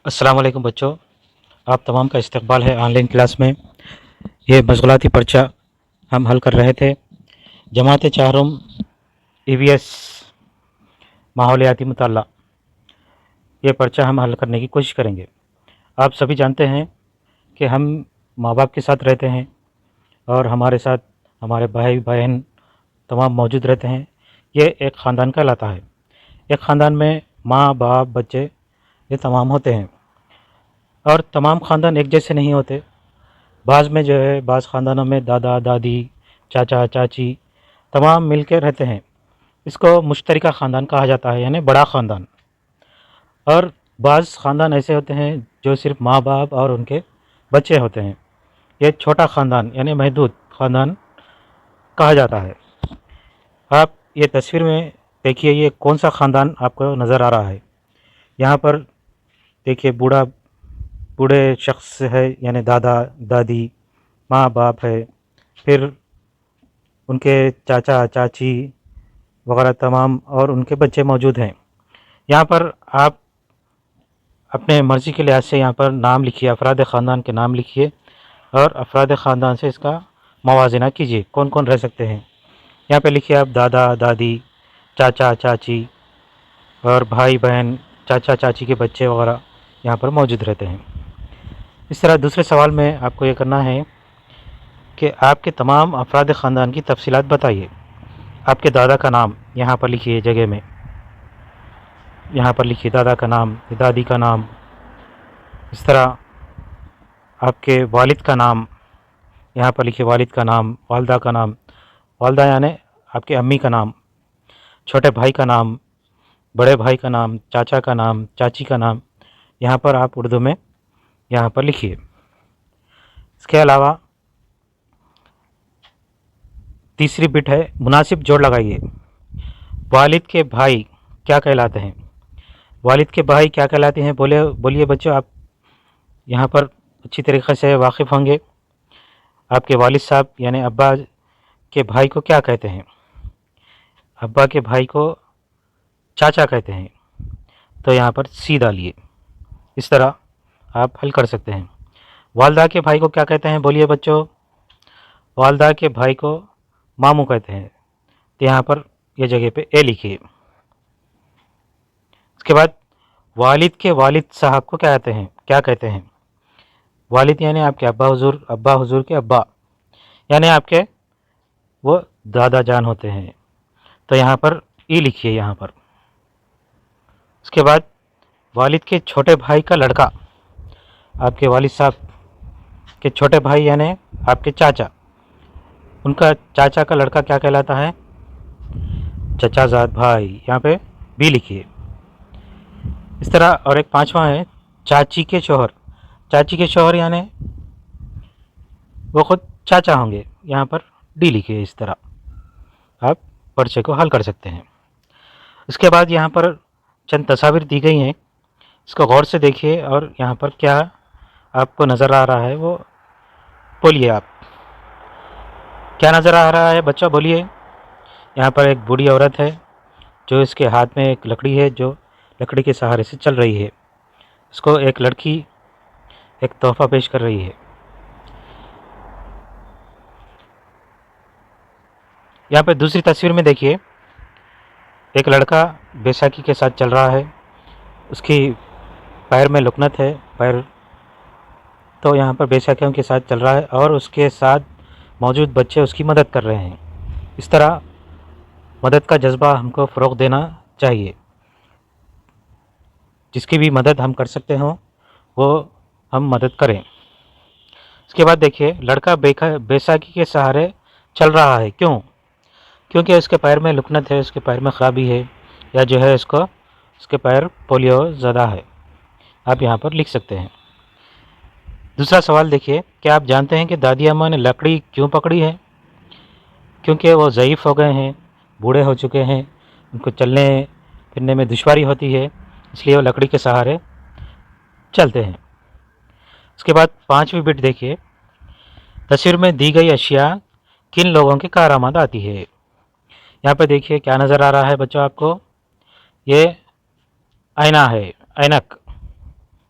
अस्सलाम वालेकुम बच्चों, आप तमाम का इस्तकबाल है ऑनलाइन क्लास में। ये मशगलाती पर्चा हम हल कर रहे थे। जमात चाहरुम EVS माहौलियाती मुताला, ये पर्चा हम हल करने की कोशिश करेंगे। आप सभी जानते हैं कि हम माँ बाप के साथ रहते हैं और हमारे साथ हमारे भाई बहन तमाम मौजूद रहते हैं। ये एक ख़ानदान कहलाता है। एक ख़ानदान में माँ बाप बच्चे ये तमाम होते हैं और तमाम ख़ानदान एक जैसे नहीं होते। बाज़ में जो है बाज़ ख़ानदानों में दादा दादी चाचा चाची तमाम मिल के रहते हैं। इसको मुश्तरका ख़ानदान कहा जाता है, यानी बड़ा ख़ानदान। और बाज़ ख़ानदान ऐसे होते हैं जो सिर्फ माँ बाप और उनके बच्चे होते हैं। ये छोटा ख़ानदान यानी महदूद ख़ानदान कहा जाता है। आप ये तस्वीर में देखिए, ये कौन सा ख़ानदान आपको नज़र आ रहा है। यहाँ पर देखिए बूढ़े शख्स है, यानी दादा दादी माँ बाप है, फिर उनके चाचा चाची वगैरह तमाम और उनके बच्चे मौजूद हैं। यहाँ पर आप अपने मर्ज़ी के लिहाज से यहाँ पर नाम लिखिए, अफराद ख़ानदान के नाम लिखिए और अफराद ख़ानदान से इसका मवाजना कीजिए, कौन कौन रह सकते हैं। यहाँ पे लिखिए आप दादा दादी चाचा चाची और भाई बहन चाचा चाची के बच्चे वगैरह यहाँ पर मौजूद रहते हैं। इस तरह दूसरे सवाल में आपको ये करना है कि आपके तमाम अफराद ख़ानदान की तफसीलात बताइए। आपके दादा का नाम यहाँ पर लिखिए, जगह में यहाँ पर लिखिए दादा का नाम, दादी का नाम। इस तरह आपके वालिद का नाम यहाँ पर लिखिए, वालिद का नाम, वालदा का नाम, वालदा यानी आपके अम्मी का नाम, छोटे भाई का नाम, बड़े भाई का नाम, चाचा का नाम, चाची का नाम यहाँ पर आप उर्दू में यहाँ पर लिखिए। इसके अलावा तीसरी बिट है मुनासिब जोड़ लगाइए। वालिद के भाई क्या कहलाते हैं? वालिद के भाई क्या कहलाते हैं? बोलिए बच्चों, आप यहाँ पर अच्छी तरीक़े से वाकिफ़ होंगे। आपके वालिद साहब यानी अब्बा के भाई को क्या कहते हैं? अब्बा के भाई को चाचा कहते हैं, तो यहाँ पर सी डालिए। इस तरह आप हल कर सकते हैं। वालदा के भाई को क्या कहते हैं? बोलिए बच्चों, वालदा के भाई को मामू कहते हैं, तो यहाँ पर यह जगह पे ए लिखिए। इसके बाद वालिद के वालिद साहब को क्या कहते हैं? वालिद यानी आपके अब्बा हुजूर के अब्बा, यानी आपके वो दादा जान होते हैं, तो यहाँ पर ई लिखिए यहाँ पर। उसके बाद वालिद के छोटे भाई का लड़का, आपके वालिद साहब के छोटे भाई यानी आपके चाचा, उनका चाचा का लड़का क्या कहलाता है? चचाजाद भाई, यहाँ पे बी लिखिए। इस तरह और एक पांचवा है चाची के शोहर। चाची के शोहर यानी वो खुद चाचा होंगे, यहाँ पर डी लिखिए। इस तरह आप पर्चे को हल कर सकते हैं। इसके बाद यहाँ पर चंद तस्वीर दी गई हैं, इसको गौर से देखिए और यहाँ पर क्या आपको नज़र आ रहा है वो बोलिए। आप क्या नज़र आ रहा है बच्चा, बोलिए। यहाँ पर एक बूढ़ी औरत है जो इसके हाथ में एक लकड़ी है, जो लकड़ी के सहारे से चल रही है। इसको एक लड़की एक तोहफा पेश कर रही है। यहाँ पे दूसरी तस्वीर में देखिए, एक लड़का बैसाखी के साथ चल रहा है, उसकी पैर में लुकनत है, पैर तो यहाँ पर बैसाखियों के साथ चल रहा है और उसके साथ मौजूद बच्चे उसकी मदद कर रहे हैं। इस तरह मदद का जज्बा हमको फ़रोग़ देना चाहिए। जिसकी भी मदद हम कर सकते हों वो हम मदद करें। इसके बाद देखिए, लड़का बैसाखी के सहारे चल रहा है, क्यों? क्योंकि उसके पैर में लुकनत है, उसके पैर में ख़राबी है, या जो है उसके पैर पोलियो ज़दा है। आप यहाँ पर लिख सकते हैं। दूसरा सवाल देखिए, क्या आप जानते हैं कि दादी अम्मा ने लकड़ी क्यों पकड़ी है? क्योंकि वो ज़ईफ़ हो गए हैं, बूढ़े हो चुके हैं, उनको चलने फिरने में दुश्वारी होती है, इसलिए वो लकड़ी के सहारे चलते हैं। उसके बाद पांचवी बिट देखिए, तस्वीर में दी गई अशिया किन लोगों के कारआमद आती है? यहाँ पे देखिए क्या नज़र आ रहा है बच्चों आपको, ये आईना है, ऐनक,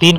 3